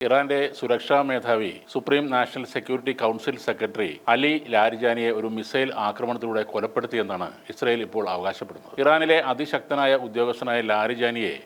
ഇറാന്റെ സുരക്ഷാ മേധാവി supreme national security council secretary Ali ലാരിജാനിയെ ഒരു മിസൈൽ ആക്രമണത്തിലൂടെ കൊലപ്പെടുത്തിയെന്നാണ് ഇസ്രായേൽ ഇപ്പോൾ അവകാശപ്പെടുന്നത്. ഇറാനിലെ അതിശക്തനായ ഉദ്യോഗസ്ഥനായ ലാരിജാനിയെ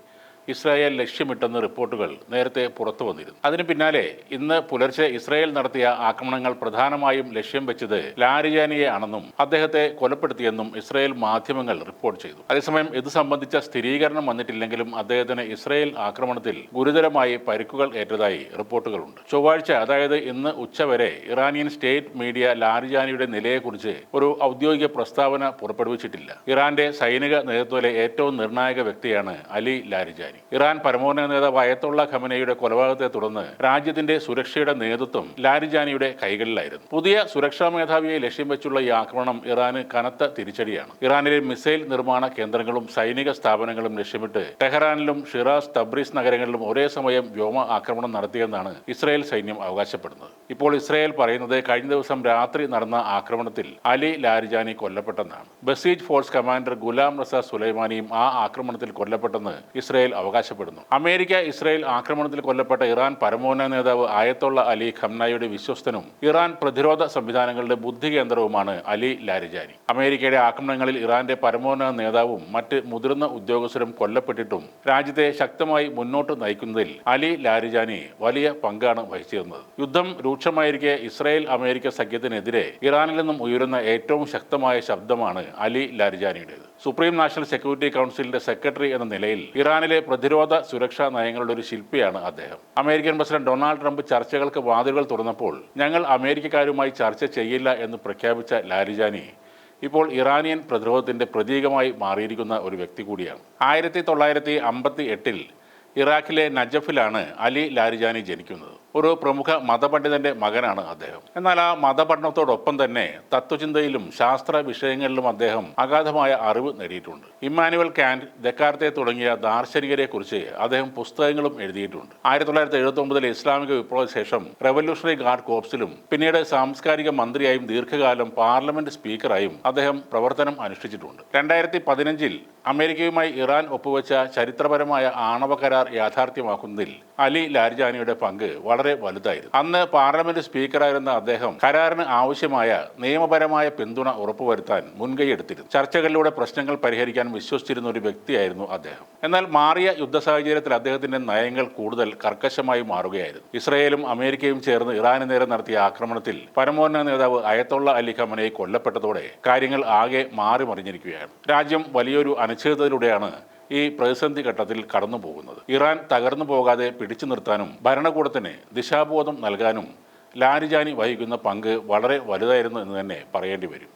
ഇസ്രായേൽ ലക്ഷ്യമിട്ടെന്ന് റിപ്പോർട്ടുകൾ നേരത്തെ പുറത്തു വന്നിരുന്നു. അതിന് പിന്നാലെ ഇന്ന് പുലർച്ചെ ഇസ്രായേൽ നടത്തിയ ആക്രമണങ്ങൾ പ്രധാനമായും ലക്ഷ്യം വെച്ചത് ലാരിജാനിയെ ആണെന്നും അദ്ദേഹത്തെ കൊലപ്പെടുത്തിയെന്നും ഇസ്രായേൽ മാധ്യമങ്ങൾ റിപ്പോർട്ട് ചെയ്തു. അതേസമയം ഇത് സംബന്ധിച്ച സ്ഥിരീകരണം വന്നിട്ടില്ലെങ്കിലും അദ്ദേഹത്തിന് ഇസ്രായേൽ ആക്രമണത്തിൽ ഗുരുതരമായി പരിക്കുകൾ ഏറ്റതായി റിപ്പോർട്ടുകളുണ്ട്. ചൊവ്വാഴ്ച, അതായത് ഇന്ന് ഉച്ചവരെ ഇറാനിയൻ സ്റ്റേറ്റ് മീഡിയ ലാരിജാനിയുടെ നിലയെക്കുറിച്ച് ഒരു ഔദ്യോഗിക പ്രസ്താവന പുറപ്പെടുവിച്ചിട്ടില്ല. ഇറാന്റെ സൈനിക നേതൃത്വത്തിലെ ഏറ്റവും നിർണായക വ്യക്തിയാണ് അലി ലാരിജാനി. ഇറാൻ പരമോന്നത നേതാവ് അയത്തുള്ള ഖമനയുടെ കൊലപാതകത്തെ തുടർന്ന് രാജ്യത്തിന്റെ സുരക്ഷയുടെ നേതൃത്വം ലാരിജാനിയുടെ കൈകളിലായിരുന്നു. പുതിയ സുരക്ഷാ മേധാവിയെ ലക്ഷ്യം വെച്ചുള്ള ഈ ആക്രമണം ഇറാന് കനത്ത തിരിച്ചടിയാണ്. ഇറാനിലെ മിസൈൽ നിർമ്മാണ കേന്ദ്രങ്ങളും സൈനിക സ്ഥാപനങ്ങളും ലക്ഷ്യമിട്ട് ടെഹ്റാനിലും ഷിറാസ്, തബ്രീസ് നഗരങ്ങളിലും ഒരേ സമയം വ്യോമ ആക്രമണം നടത്തിയെന്നാണ് ഇസ്രായേൽ സൈന്യം അവകാശപ്പെടുന്നത്. ഇപ്പോൾ ഇസ്രായേൽ പറയുന്നത് കഴിഞ്ഞ ദിവസം രാത്രി നടന്ന ആക്രമണത്തിൽ അലി ലാരിജാനി കൊല്ലപ്പെട്ടെന്നാണ്. Basij force commander Gholam Reza സുലൈമാനിയും ആ ആക്രമണത്തിൽ കൊല്ലപ്പെട്ടെന്ന് ഇസ്രായേൽ അവകാശപ്പെടുന്നു. അമേരിക്ക ഇസ്രായേൽ ആക്രമണത്തിൽ കൊല്ലപ്പെട്ട ഇറാൻ പരമോന്നത നേതാവ് അയത്തുള്ള അലി ഖംനായുടെ വിശ്വസ്തനും ഇറാൻ പ്രതിരോധ സംവിധാനങ്ങളുടെ ബുദ്ധി കേന്ദ്രവുമാണ് അലി ലാരിജാനി. അമേരിക്കയുടെ ആക്രമണങ്ങളിൽ ഇറാന്റെ പരമോന്നത നേതാവും മറ്റ് മുതിർന്ന ഉദ്യോഗസ്ഥരും കൊല്ലപ്പെട്ടിട്ടും രാജ്യത്തെ ശക്തമായി മുന്നോട്ട് നയിക്കുന്നതിൽ അലി ലാരിജാനി വലിയ പങ്കാണ് വഹിച്ചിരുന്നത്. യുദ്ധം രൂക്ഷമായിരിക്കെ ഇസ്രായേൽ അമേരിക്ക സഖ്യത്തിനെതിരെ ഇറാനിൽ നിന്നും ഉയരുന്ന ഏറ്റവും ശക്തമായ ശബ്ദമാണ് അലി ലാരിജാനിയുടേത്. സുപ്രീം നാഷണൽ സെക്യൂരിറ്റി കൗൺസിലിന്റെ സെക്രട്ടറി എന്ന നിലയിൽ ഇറാനിലെ പ്രതിരോധ സുരക്ഷാ നയങ്ങളുടെ ഒരു ശില്പിയാണ് അദ്ദേഹം. അമേരിക്കൻ പ്രസിഡന്റ് ഡൊണാൾഡ് ട്രംപ് ചർച്ചകൾക്ക് വാതിലുകൾ തുറന്നപ്പോൾ ഞങ്ങൾ അമേരിക്കക്കാരുമായി ചർച്ച ചെയ്യില്ല എന്ന് പ്രഖ്യാപിച്ച ലാരിജാനി ഇപ്പോൾ ഇറാനിയൻ പ്രതിരോധത്തിന്റെ പ്രതീകമായി മാറിയിരിക്കുന്ന ഒരു വ്യക്തി കൂടിയാണ്. 1958 ഇറാഖിലെ നജഫിലാണ് അലി ലാരിജാനി ജനിക്കുന്നത്. ഒരു പ്രമുഖ മതപണ്ഡിതന്റെ മകനാണ് അദ്ദേഹം. എന്നാൽ ആ മതപഠനത്തോടൊപ്പം തന്നെ തത്വചിന്തയിലും ശാസ്ത്ര വിഷയങ്ങളിലും അദ്ദേഹം അഗാധമായ അറിവ് നേടിയിട്ടുണ്ട്. ഇമ്മാനുവൽ കാന്റ്, ദെക്കാർത്തെ തുടങ്ങിയ ദാർശനികരെ കുറിച്ച് അദ്ദേഹം പുസ്തകങ്ങളും എഴുതിയിട്ടുണ്ട്. 1979 ഇസ്ലാമിക വിപ്ലവ ശേഷം റവല്യൂഷണറി ഗാർഡ് കോർപ്സിലും പിന്നീട് സാംസ്കാരിക മന്ത്രിയായും ദീർഘകാലം പാർലമെന്റ് സ്പീക്കറായും അദ്ദേഹം പ്രവർത്തനം അനുഷ്ഠിച്ചിട്ടുണ്ട്. 2015 അമേരിക്കയുമായി ഇറാൻ ഒപ്പുവെച്ച ചരിത്രപരമായ ആണവ കരാർ യാഥാർത്ഥ്യമാക്കുന്നതിൽ അലി ലാരിജാനിയുടെ പങ്ക് വളരെ വലുതായിരുന്നു. അന്ന് പാർലമെന്റ് സ്പീക്കറായിരുന്ന അദ്ദേഹം കരാറിന് ആവശ്യമായ നിയമപരമായ പിന്തുണ ഉറപ്പുവരുത്താൻ മുൻകൈയെടുത്തിരുന്നു. ചർച്ചകളിലൂടെ പ്രശ്നങ്ങൾ പരിഹരിക്കാൻ വിശ്വസിച്ചിരുന്ന ഒരു വ്യക്തിയായിരുന്നു അദ്ദേഹം. എന്നാൽ മാറിയ യുദ്ധ സാഹചര്യത്തിൽ അദ്ദേഹത്തിന്റെ നയങ്ങൾ കൂടുതൽ കർക്കശമായി മാറുകയായിരുന്നു. ഇസ്രായേലും അമേരിക്കയും ചേർന്ന് ഇറാന് നേരെ നടത്തിയ ആക്രമണത്തിൽ പരമോന്നത നേതാവ് അയത്തുള്ള അലി ഖമനയെ കൊല്ലപ്പെട്ടതോടെ കാര്യങ്ങൾ ആകെ മാറിമറിഞ്ഞിരിക്കുകയാണ്. രാജ്യം വലിയൊരു അനിശ്ചിതതയിലൂടെയാണ് ഈ പ്രതിസന്ധി ഘട്ടത്തിൽ കടന്നു പോകുന്നത്. ഇറാൻ തകർന്നു പോകാതെ പിടിച്ചു നിർത്താനും ഭരണകൂടത്തിന് ദിശാബോധം നൽകാനും ലാരിജാനി വഹിക്കുന്ന പങ്ക് വളരെ വലുതായിരുന്നു എന്ന് തന്നെ പറയേണ്ടി വരും.